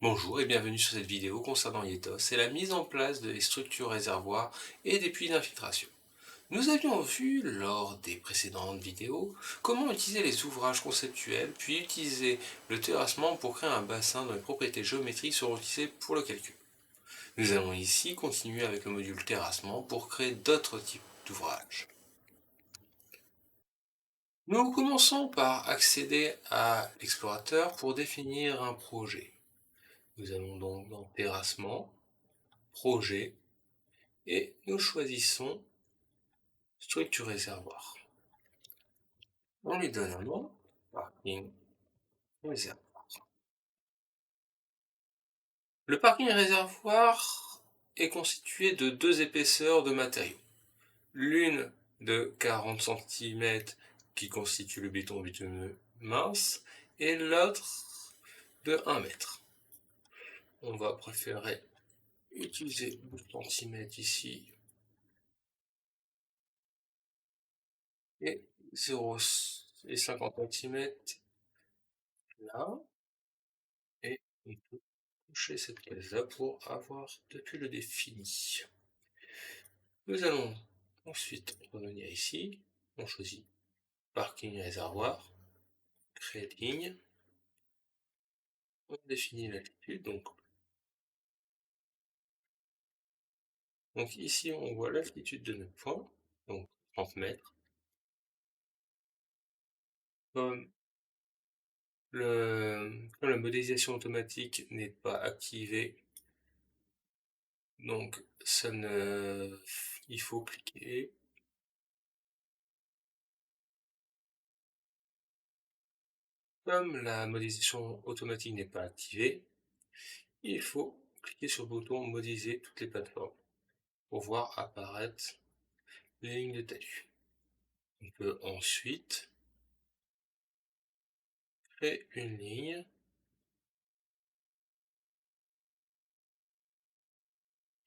Bonjour et bienvenue sur cette vidéo concernant Yethos et la mise en place des structures réservoirs et des puits d'infiltration. Nous avions vu lors des précédentes vidéos comment utiliser les ouvrages conceptuels puis utiliser le terrassement pour créer un bassin dont les propriétés géométriques seront utilisées pour le calcul. Nous allons ici continuer avec le module terrassement pour créer d'autres types d'ouvrages. Nous commençons par accéder à l'explorateur pour définir un projet. Nous allons donc dans terrassement, projet, et nous choisissons structure réservoir. On lui donne un nom, parking réservoir. Le parking réservoir est constitué de deux épaisseurs de matériaux. L'une de 40 cm qui constitue le béton bitumineux mince et l'autre de 1 mètre. On va préférer utiliser 12 cm ici et 0,50 cm là. Et on peut coucher cette case-là pour avoir depuis le défini. Nous allons ensuite revenir ici. On choisit parking réservoir, créer ligne. On définit l'altitude. Donc ici, on voit l'altitude de notre point, donc 30 mètres. Comme, comme la modélisation automatique n'est pas activée, donc ça ne, il faut cliquer. Comme la modélisation automatique n'est pas activée, il faut cliquer sur le bouton modéliser toutes les plateformes pour voir apparaître les lignes de talus. On peut ensuite créer une ligne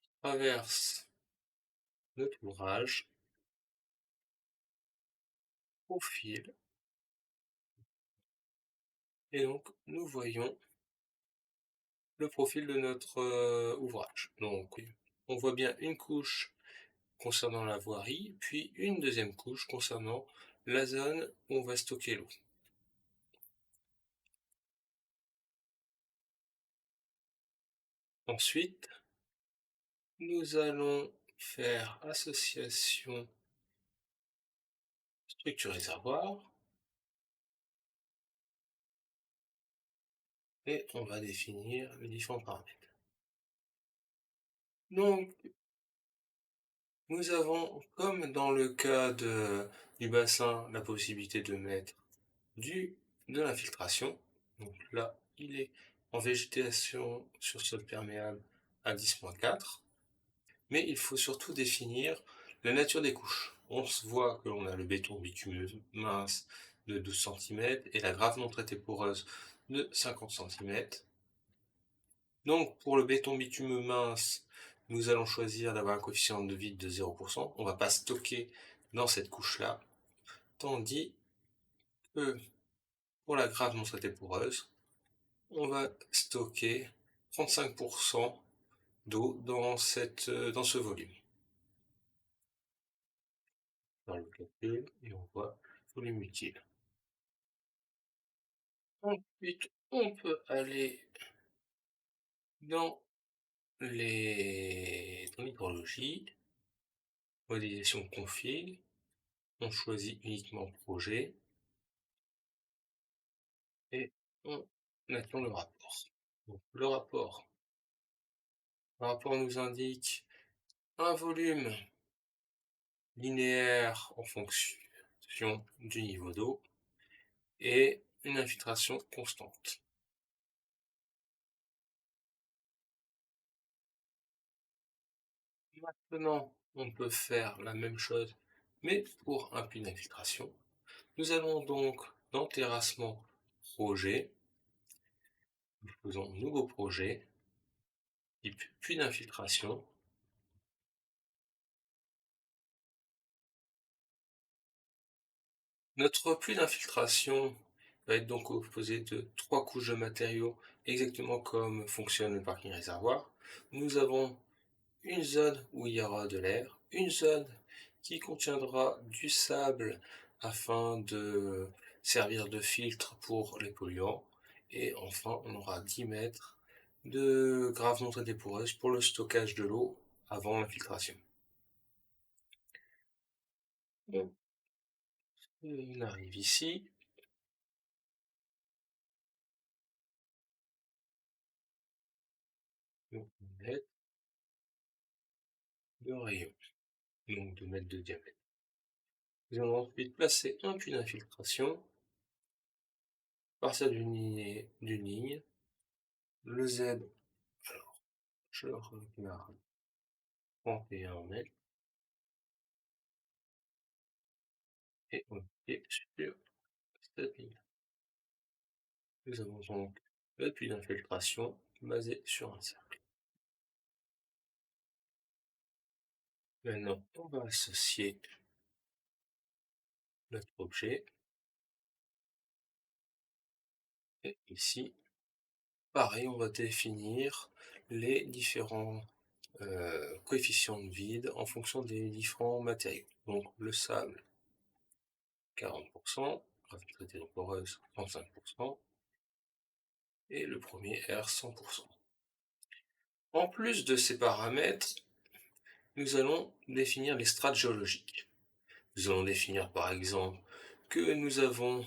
qui traverse notre ouvrage, profil, et donc nous voyons le profil de notre ouvrage. Donc on voit bien une couche concernant la voirie, puis une deuxième couche concernant la zone où on va stocker l'eau. Ensuite, nous allons faire association structure réservoir et on va définir les différents paramètres. Donc, nous avons, comme dans le cas du bassin, la possibilité de mettre de l'infiltration. Donc là, il est en végétation sur sol perméable à 10,4. Mais il faut surtout définir la nature des couches. On se voit que l'on a le béton bitumineux mince de 12 cm et la grave non traitée poreuse de 50 cm. Donc pour le béton bitumineux mince, nous allons choisir d'avoir un coefficient de vide de 0%. On ne va pas stocker dans cette couche-là. Tandis que pour la grave non traitée poreuse, on va stocker 35% d'eau dans ce volume. Dans le calcul, et on voit volume utile. Ensuite, on peut aller dans l'hydrologie, modélisation config, on choisit uniquement projet et on attend le rapport. Donc, le rapport nous indique un volume linéaire en fonction du niveau d'eau et une infiltration constante. Maintenant, on peut faire la même chose, mais pour un puits d'infiltration. Nous allons donc dans terrassement projet, nous faisons nouveau projet, type puits d'infiltration. Notre puits d'infiltration va être donc composé de 3 couches de matériaux, exactement comme fonctionne le parking réservoir. Nous avons une zone où il y aura de l'air, une zone qui contiendra du sable afin de servir de filtre pour les polluants, et enfin on aura 10 mètres de graves non traitées poreuses pour le stockage de l'eau avant l'infiltration. On arrive ici, donc 1 mètre de rayon, donc 2 mètres de diamètre. Nous allons ensuite placer un puits d'infiltration, partir d'une ligne, le Z, alors je regarde 31 mètres, et on est sur cette ligne. Nous avons donc le puits d'infiltration basé sur un cercle. Maintenant, on va associer notre objet, et ici, pareil, on va définir les différents coefficients de vide en fonction des différents matériaux. Donc le sable, 40%, gravité traitée non poreuse, 35%, et le premier R, 100%. En plus de ces paramètres, nous allons définir les strates géologiques. Nous allons définir par exemple que nous avons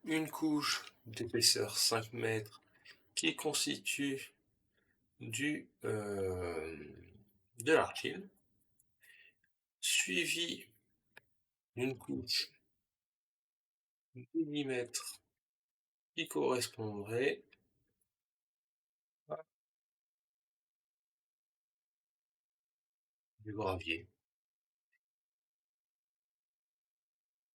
une couche d'épaisseur 5 mètres qui constitue de l'argile, suivi d'une couche de 10 mètres qui correspondrait à du gravier.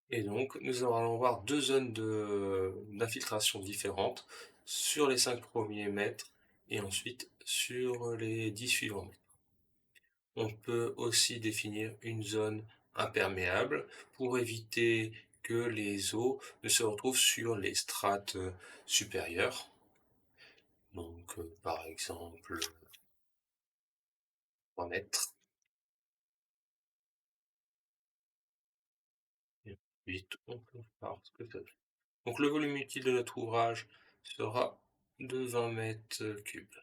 Et donc, nous allons avoir deux zones d'infiltration différentes sur les 5 premiers mètres et ensuite sur les 10 suivants mètres. On peut aussi définir une zone imperméable pour éviter que les eaux ne se retrouvent sur les strates supérieures. Donc, par exemple, 3 mètres. Et ensuite, on peut voir ce que ça fait. Donc, le volume utile de notre ouvrage sera de 20 mètres cubes.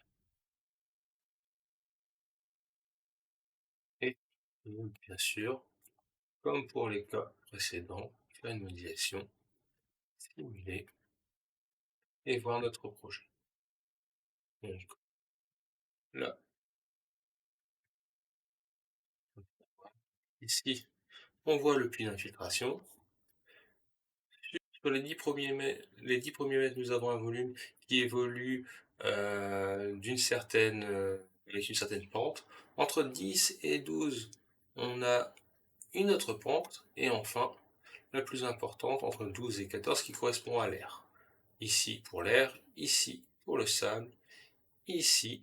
Et bien sûr, comme pour les cas précédents, faire une modélisation, simuler et voir notre projet. Donc là, ici, on voit le puits d'infiltration. Sur les 10 premiers mètres, nous avons un volume qui évolue avec une certaine pente. Entre 10 et 12, on a une autre pente. Et enfin, la plus importante, entre 12 et 14, qui correspond à l'air. Ici pour l'air, ici pour le sable, ici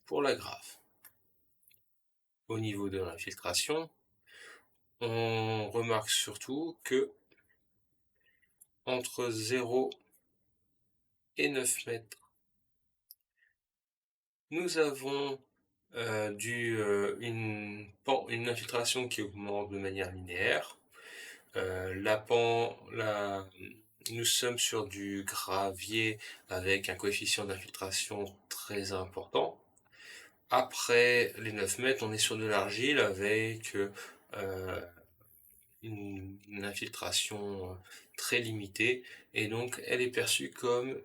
pour la grave. Au niveau de l'infiltration, on remarque surtout que entre 0 et 9 mètres, nous avons une infiltration qui augmente de manière linéaire. Nous sommes sur du gravier avec un coefficient d'infiltration très important. Après les 9 mètres, on est sur de l'argile avec une infiltration très limitée, et donc elle est perçue comme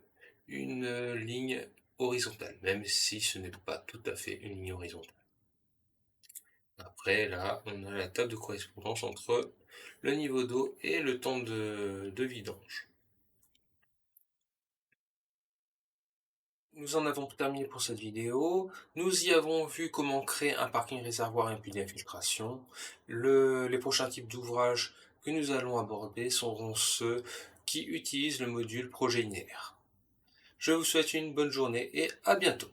une ligne horizontale, même si ce n'est pas tout à fait une ligne horizontale. Après, là, on a la table de correspondance entre le niveau d'eau et le temps de vidange. Nous en avons terminé pour cette vidéo. Nous y avons vu comment créer un parking réservoir et un puits d'infiltration. Les prochains types d'ouvrages que nous allons aborder seront ceux qui utilisent le module projet linéaire. Je vous souhaite une bonne journée et à bientôt.